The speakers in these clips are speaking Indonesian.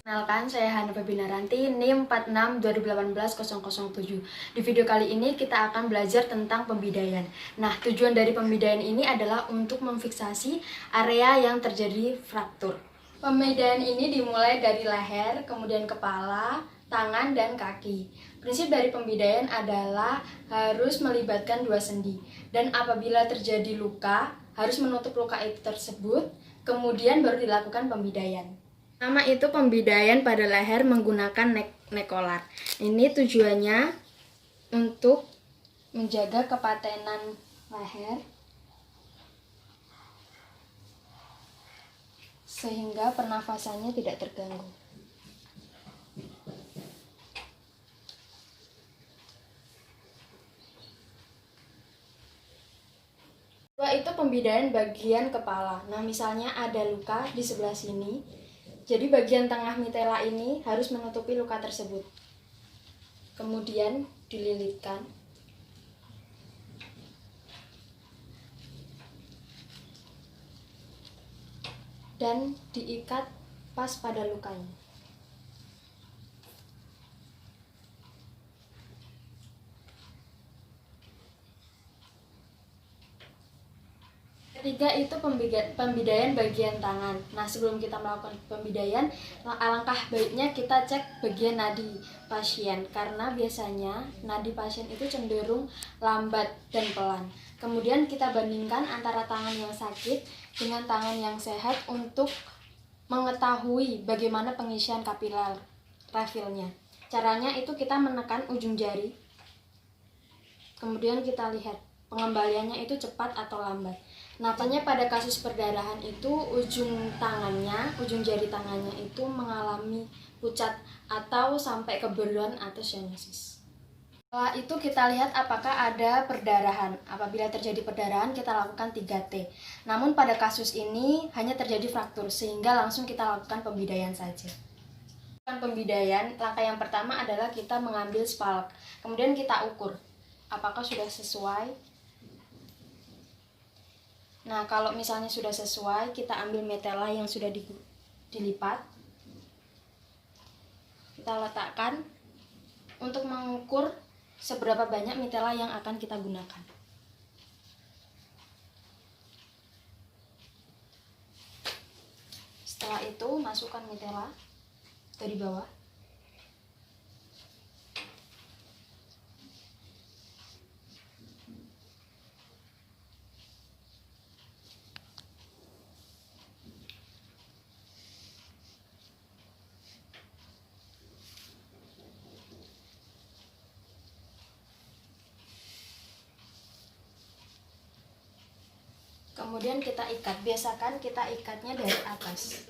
Kenalkan, saya Hanafa Binaranti, NIM 462018-007. Di video kali ini kita akan belajar tentang pembidaian. Nah, tujuan dari pembidaian ini adalah untuk memfiksasi area yang terjadi fraktur. Pembidaian ini dimulai dari leher, kemudian kepala, tangan, dan kaki. Prinsip dari pembidaian adalah harus melibatkan dua sendi. Dan apabila terjadi luka, harus menutup luka itu tersebut, kemudian baru dilakukan pembidaian. Nama itu pembidaian pada leher menggunakan nekolar. Ini tujuannya untuk menjaga kepatenan leher sehingga pernafasannya tidak terganggu. Kedua itu pembidaian bagian kepala. Nah, misalnya ada luka di sebelah sini. Jadi bagian tengah mitela ini harus menutupi luka tersebut. Kemudian dililitkan. Dan diikat pas pada lukanya. Ketiga itu pembidaian bagian tangan. Nah, sebelum kita melakukan pembidaian, alangkah baiknya kita cek bagian nadi pasien karena biasanya nadi pasien itu cenderung lambat dan pelan. Kemudian kita bandingkan antara tangan yang sakit dengan tangan yang sehat untuk mengetahui bagaimana pengisian kapiler refillnya. Caranya itu kita menekan ujung jari. Kemudian kita lihat pengembaliannya itu cepat atau lambat. Nampaknya pada kasus perdarahan itu ujung jari tangannya itu mengalami pucat atau sampai keberuan atau cyanosis. Setelah itu kita lihat apakah ada perdarahan. Apabila terjadi perdarahan kita lakukan 3T. Namun pada kasus ini hanya terjadi fraktur sehingga langsung kita lakukan pembidaian saja. Pembidaian, langkah yang pertama adalah kita mengambil spalk. Kemudian kita ukur apakah sudah sesuai. Nah, kalau misalnya sudah sesuai, kita ambil metela yang sudah dilipat. Kita letakkan untuk mengukur seberapa banyak metela yang akan kita gunakan. Setelah itu, masukkan metela dari bawah. Kemudian kita ikat. Biasakan kita ikatnya dari atas.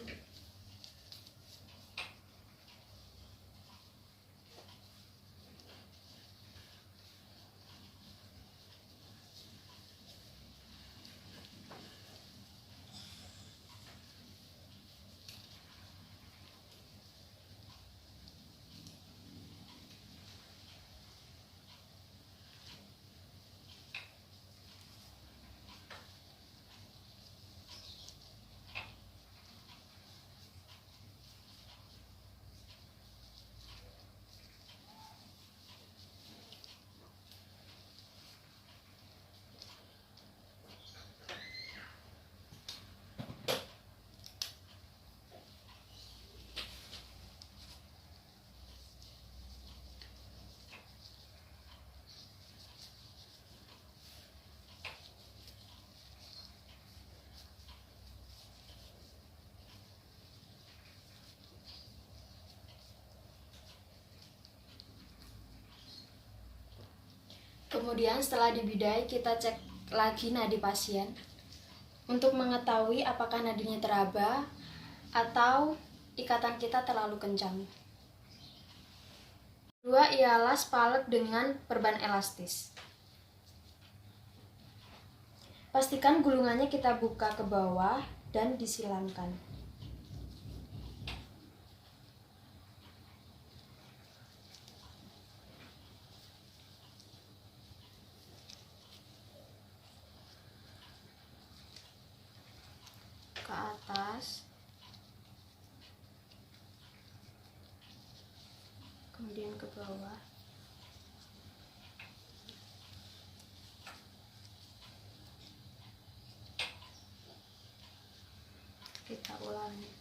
Kemudian setelah dibidai kita cek lagi nadi pasien untuk mengetahui apakah nadinya teraba atau ikatan kita terlalu kencang. Kedua ialah spalek dengan perban elastis. Pastikan gulungannya kita buka ke bawah dan disilamkan. Ke atas. kemudian ke bawah. Kita ulangi.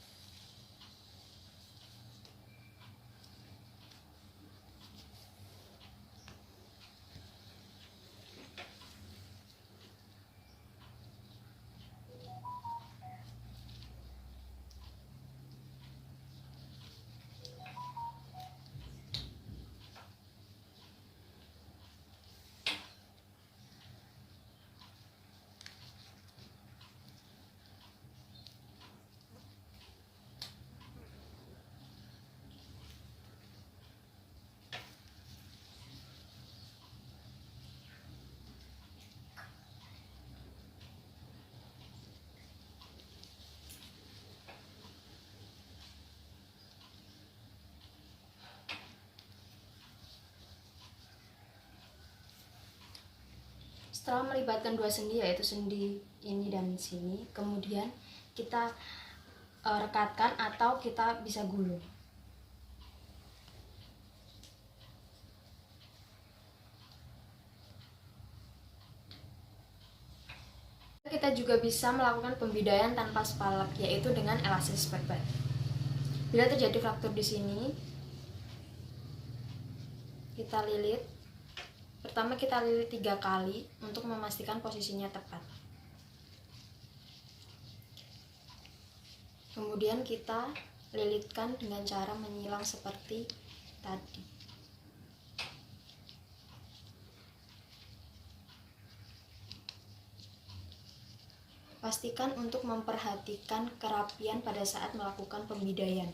Setelah melibatkan dua sendi, yaitu sendi ini dan sini, kemudian kita rekatkan atau kita bisa gulung. Kita juga bisa melakukan pembidaian tanpa spalak, yaitu dengan elastis perban. Bila terjadi fraktur di sini, kita lilit. Pertama kita lilit 3 kali untuk memastikan posisinya tepat. Kemudian kita lilitkan dengan cara menyilang seperti tadi. Pastikan untuk memperhatikan kerapian pada saat melakukan pembidaian.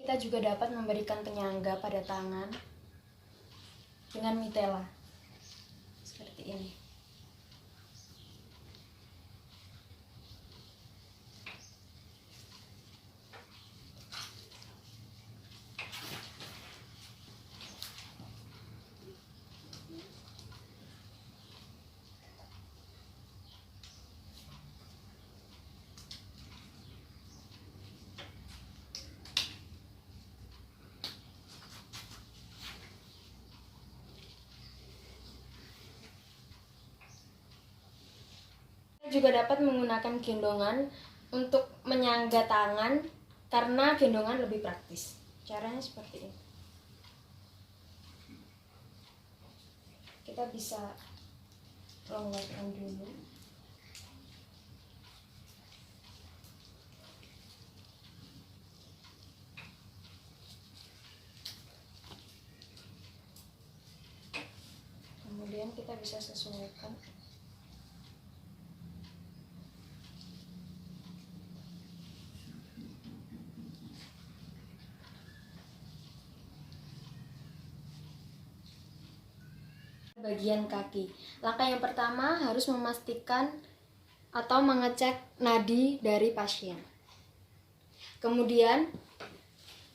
Kita juga dapat memberikan penyangga pada tangan dengan mitela seperti ini. Juga dapat menggunakan gendongan untuk menyangga tangan karena gendongan lebih praktis. Caranya seperti ini. Kita bisa longgarkan dulu. Kemudian kita bisa sesuaikan. Bagian kaki. Langkah yang pertama harus memastikan atau mengecek nadi dari pasien. Kemudian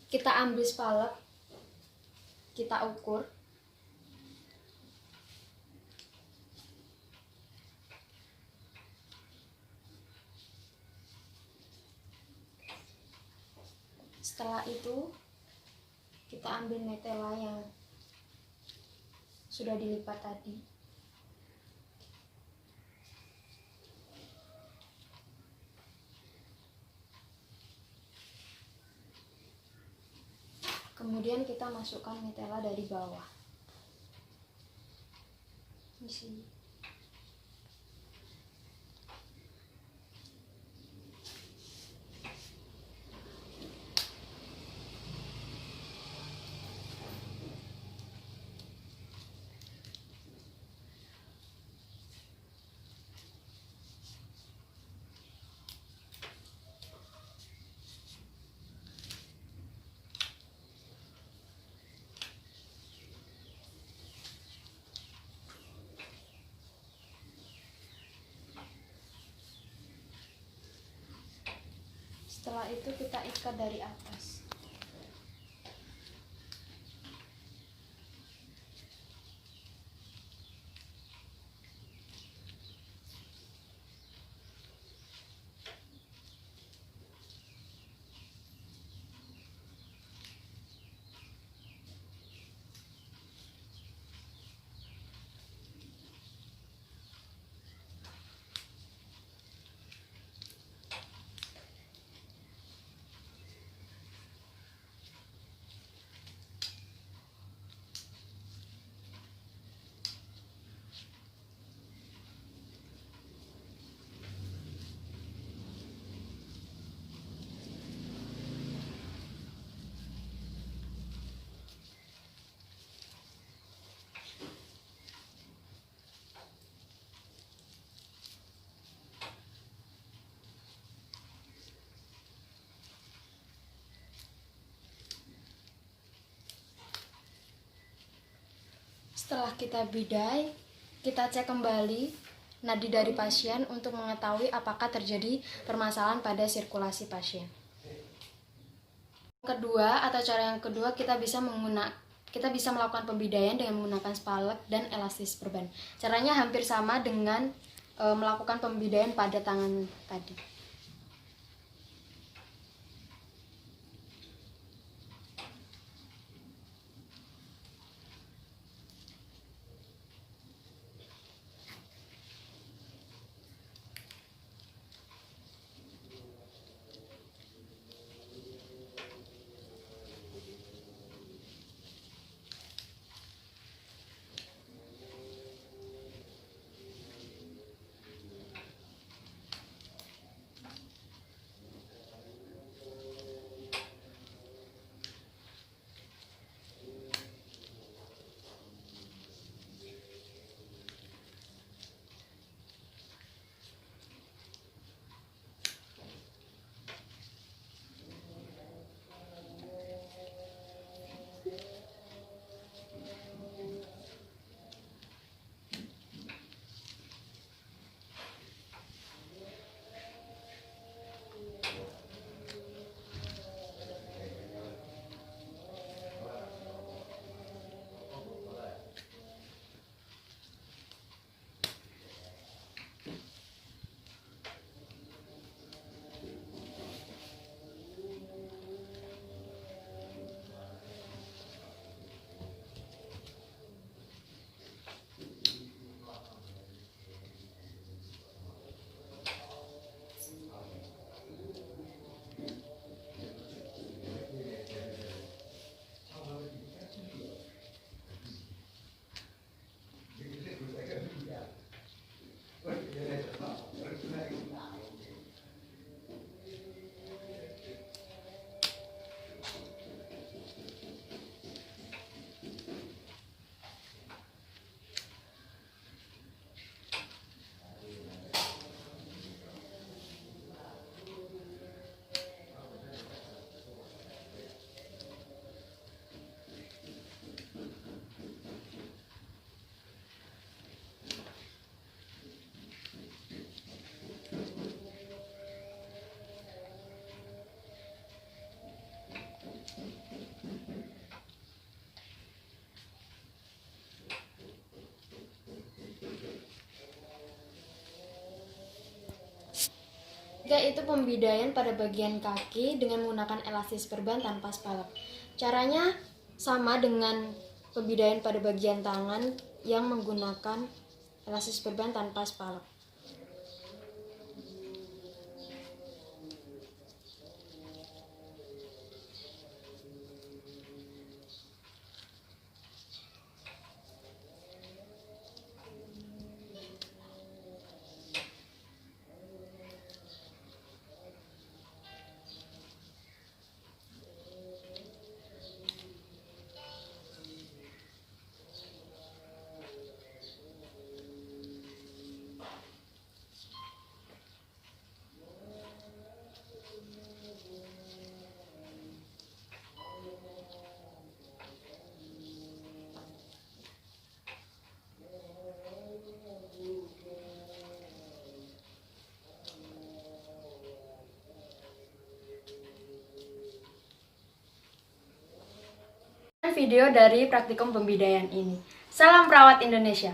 kita ambil spalak, kita ukur. Setelah itu kita ambil metela yang sudah dilipat tadi. kemudian kita masukkan mitela dari bawah. Isi. Setelah itu kita ikat dari atas. Setelah kita bidai, kita cek kembali nadi dari pasien untuk mengetahui apakah terjadi permasalahan pada sirkulasi pasien. Kedua, atau cara yang kedua, kita bisa melakukan pembidaian dengan menggunakan spalek dan elastis perban. Caranya hampir sama dengan melakukan pembidaian pada tangan tadi. Yaitu pembidaian pada bagian kaki dengan menggunakan elastis perban tanpa spalek. Caranya sama dengan pembidaian pada bagian tangan yang menggunakan elastis perban tanpa spalek. video dari praktikum pembidayaan ini. Salam perawat Indonesia.